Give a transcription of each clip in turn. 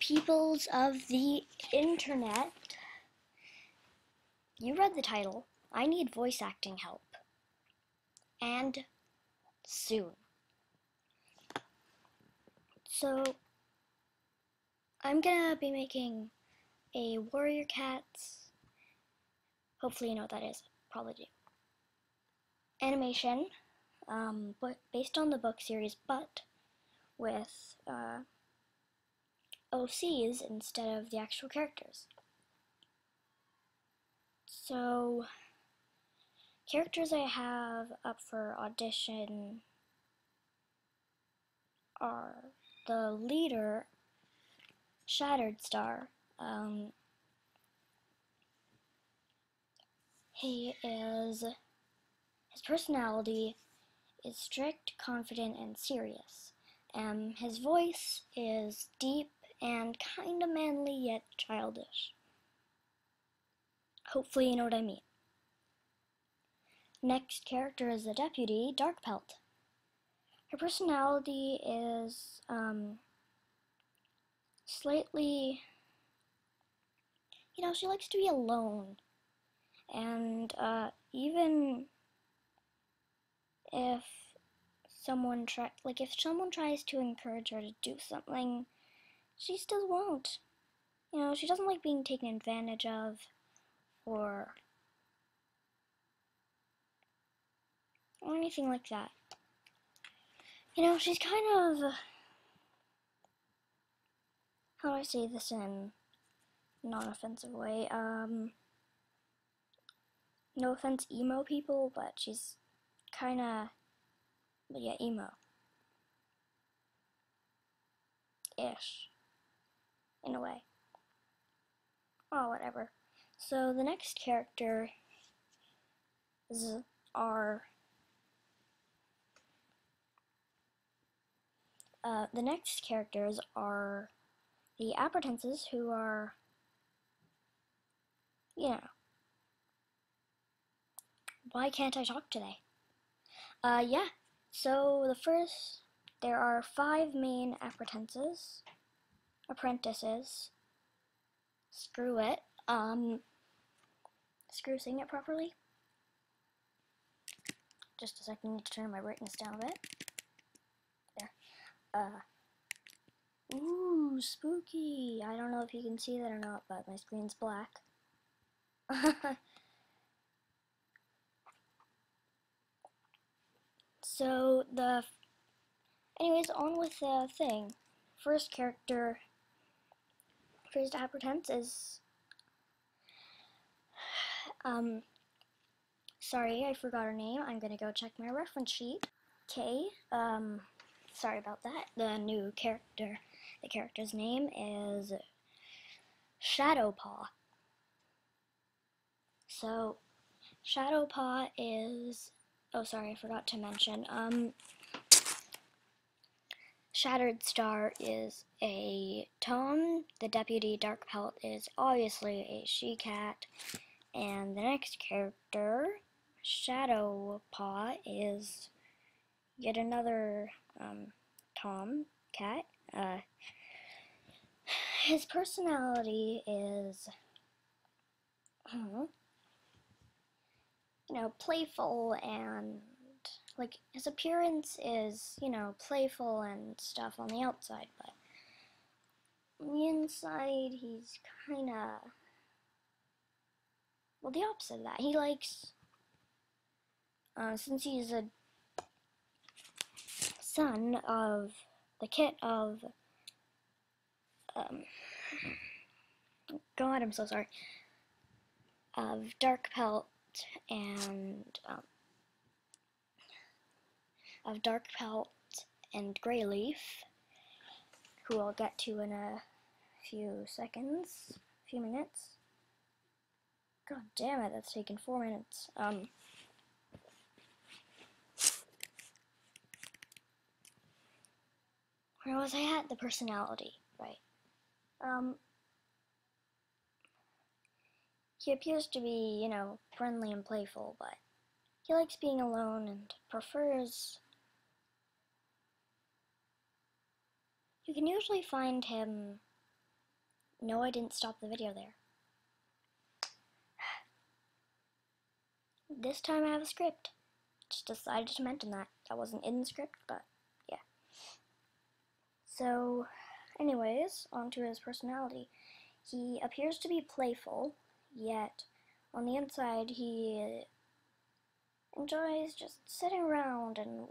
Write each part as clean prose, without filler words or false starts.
peoples of the internet. You read the title. I need voice acting help. And soon. So, I'm gonna be making a Warrior Cats, hopefully you know what that is, probably do, animation, but based on the book series, but with OCs instead of the actual characters. So, characters I have up for audition are the leader, Shattered Star. His personality is strict, confident, and serious. His voice is deep and kinda manly yet childish. Hopefully you know what I mean. Next character is the deputy, Darkpelt. Her personality is slightly, she likes to be alone. And even if someone tries to encourage her to do something, she still won't. She doesn't like being taken advantage of or anything like that. She's kind of, how do I say this in a non-offensive way? No offense, emo people, but she's kinda, emo-ish, in a way. Oh, whatever. So the next character are the next characters are the apprehenses, who are, why can't I talk today? So there are 5 main apprehenses, apprentices. Screw it. Saying it properly. Just a second, I need to turn my brightness down a bit. There. Ooh, spooky. I don't know if you can see that or not, but my screen's black. So, anyways, on with the thing. First apprehense is, sorry, I forgot her name. I'm gonna go check my reference sheet. Okay, sorry about that. The character's name is Shadowpaw. So, Shadowpaw is, oh sorry, I forgot to mention, Shattered Star is a Tom, the deputy Darkpelt is obviously a she-cat, and the next character, Shadowpaw, is yet another Tom cat. His personality is, playful, and his appearance is, playful and stuff on the outside, but on the inside he's kinda, the opposite of that. He likes, since he's a son of the kit of, God, I'm so sorry, of Darkpelt and Greyleaf, who I'll get to in a few minutes. God damn it, that's taken 4 minutes. Where was I at? The personality, right. He appears to be, friendly and playful, but he likes being alone and prefers... You can usually find him No, I didn't stop the video there. This time I have a script. Just decided to mention that. That wasn't in the script, but yeah. So, anyways, on to his personality. He appears to be playful, yet on the inside he enjoys just sitting around, and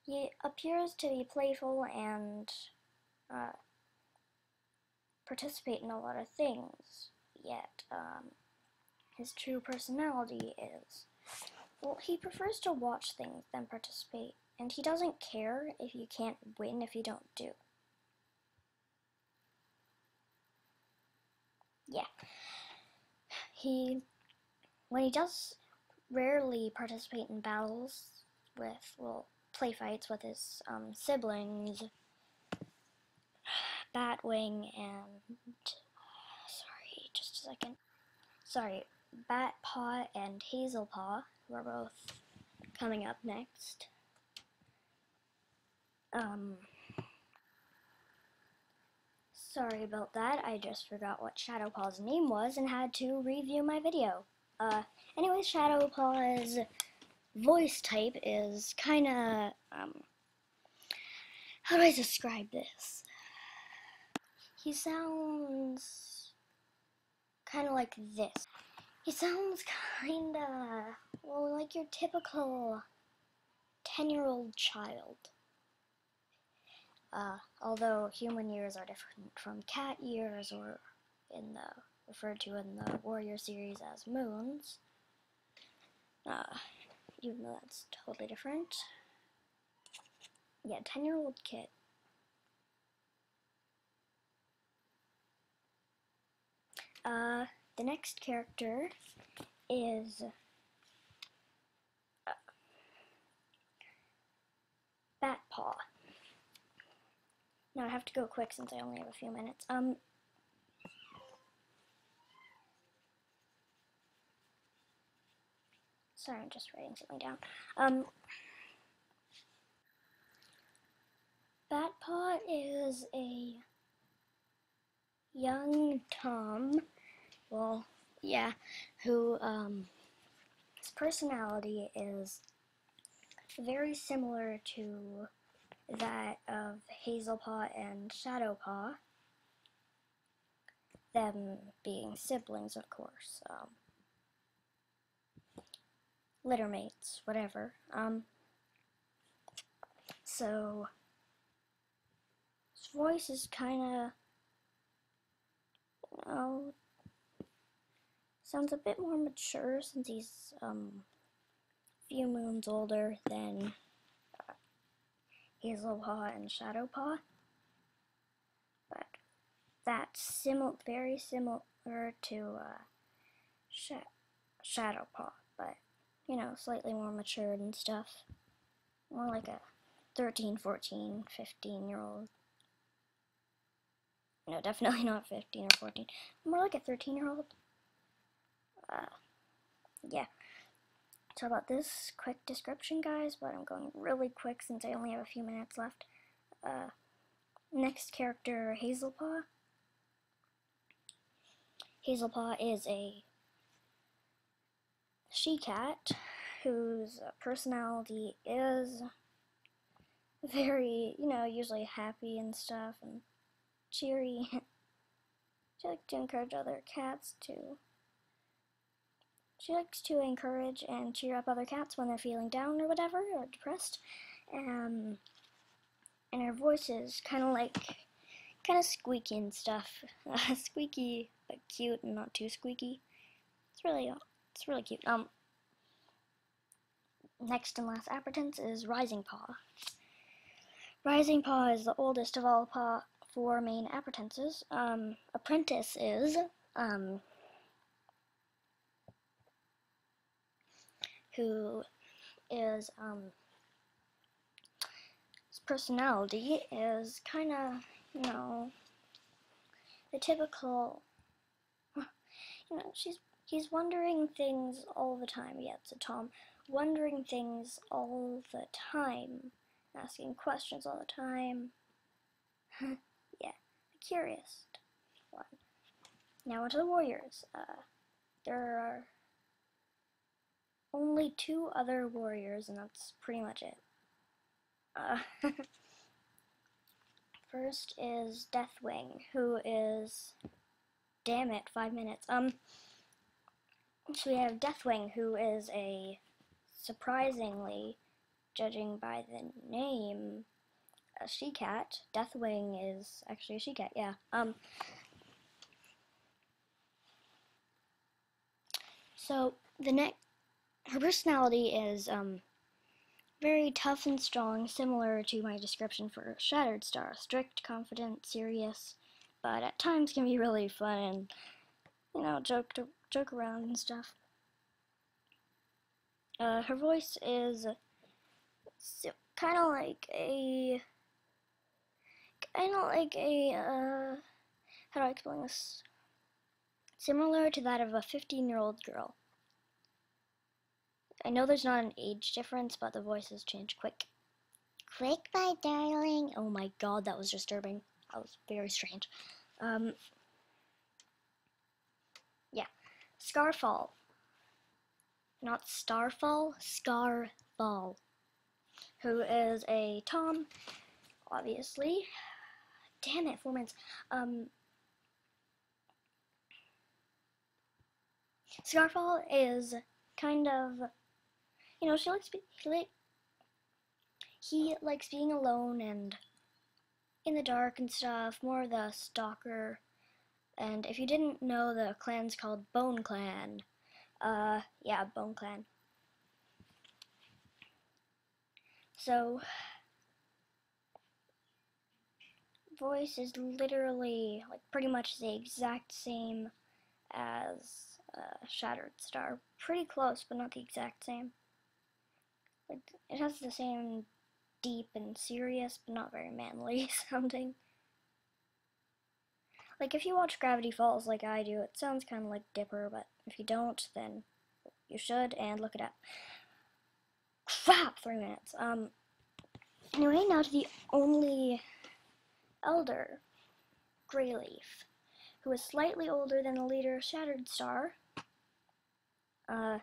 he appears to be playful and participate in a lot of things, yet his true personality is, well, he prefers to watch things than participate, and he doesn't care if you can't win if you don't do. Yeah. When he does rarely participate in battles with, well, play fights with his siblings, Batwing and, sorry, just a second. Sorry, Batpaw and Hazelpaw, who are both coming up next. Sorry about that, I just forgot what Shadowpaw's name was and had to review my video. Anyways, Shadowpaw's voice type is kinda, how do I describe this? He sounds kinda like this. He sounds kinda, well, like your typical 10-year-old child. Although human ears are different from cat ears, or referred to in the Warrior series as moons. Even though that's totally different. Yeah, 10-year-old kid. The next character is Batpaw. Now I have to go quick since I only have a few minutes. Sorry, I'm just writing something down. Batpaw is a young Tom, well, yeah, who, his personality is very similar to that of Hazelpaw and Shadowpaw, them being siblings, of course, littermates, whatever. So his voice is kinda, you know, sounds a bit more mature since he's a few moons older than Hazelpaw and Shadowpaw. But that's very similar to Shadowpaw, but, you know, slightly more matured and stuff. More like a 13, 14, 15-year-old. No, definitely not 15 or 14. More like a 13-year-old. Yeah. So about this quick description, guys, but I'm going really quick since I only have a few minutes left. Next character, Hazelpaw. Hazelpaw is a she-cat whose personality is very, you know, usually happy and stuff and cheery. She likes to encourage other cats to. She likes to encourage and cheer up other cats when they're feeling down or whatever, or depressed. And her voice is kind of squeaky and stuff. Squeaky, but cute and not too squeaky. It's really cute. Next and last applicant is Rising Paw. Rising Paw is the oldest of all four main appetences. Apprentice is, who is, his personality is kind of, you know, the typical, you know, he's wondering things all the time. Yeah, it's a Tom. Wondering things all the time. Asking questions all the time. Yeah, curious. one. Now onto the warriors. There are only 2 other warriors, and that's pretty much it. First is Deathwing, who is... Damn it, 5 minutes. So we have Deathwing, who is a surprisingly, judging by the name, a she-cat. Deathwing is actually a she-cat, yeah. So her personality is very tough and strong, similar to my description for Shattered Star. Strict, confident, serious, but at times can be really fun and, you know, joke around and stuff. Her voice is kind of like a, how do I explain this? Similar to that of a 15-year-old girl. I know there's not an age difference, but the voices change quick. Quick, my darling. Oh my god, that was disturbing. That was very strange. Yeah. Scarfall. Not Starfall, Scarfall. Who is a Tom, obviously. Damn it, 4 minutes. Scarfall is kind of, you know, he likes being alone and in the dark and stuff, more of the stalker. And if you didn't know, the clan's called Bone Clan. Yeah, Bone Clan. So, voice is literally, like, pretty much the exact same as Shattered Star. Pretty close, but not the exact same. Like, it has the same deep and serious, but not very manly sounding. Like, if you watch Gravity Falls like I do, it sounds kind of like Dipper, but if you don't, then you should, and look it up. Crap, 3 minutes. Anyway, now to the only elder, Greyleaf, who is slightly older than the leader, Shattered Star. Her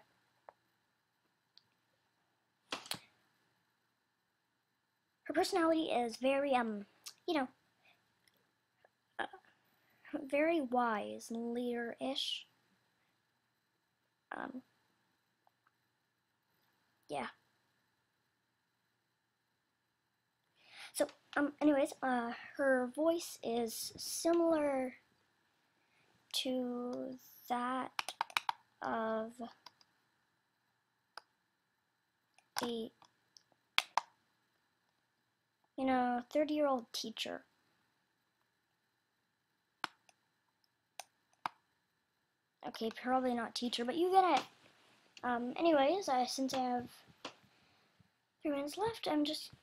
personality is very, you know, very wise and leader-ish. Yeah. So, anyways, her voice is similar to that of a, you know, 30-year-old teacher. Okay, probably not teacher, but you get it. Anyways, since I have 3 minutes left,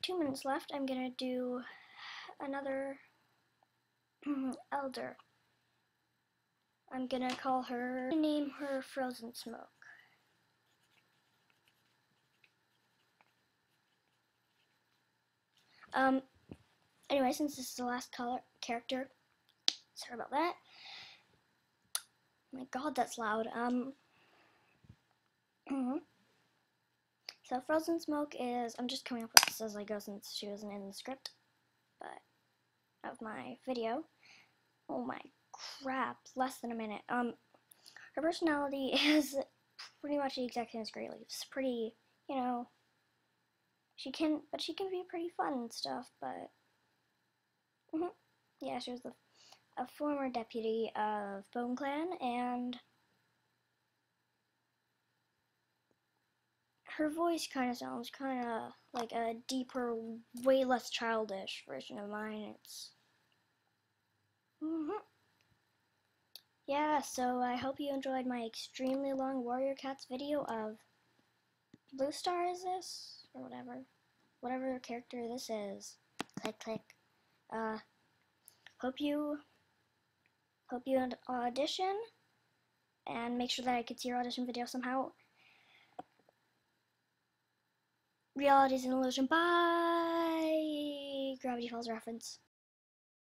2 minutes left, I'm gonna do another elder. I'm gonna name her Frozen Smoke. Anyway, since this is the last character, sorry about that. Oh my god, that's loud. So Frozen Smoke is, I'm just coming up with this as I go since she wasn't in the script, but of my video. Oh my crap, less than a minute. Her personality is pretty much the exact same as Greyleaf's. Pretty, you know, she can be pretty fun and stuff, but, yeah, she was a former deputy of Bone Clan, and her voice kind of sounds kind of like a deeper, way less childish version of mine. It's, yeah, so I hope you enjoyed my extremely long Warrior Cats video of Blue Star, is this? Or whatever character this is. Click, click. Hope you audition, and make sure that I could see your audition video somehow. Reality is an illusion. Bye! Gravity Falls reference.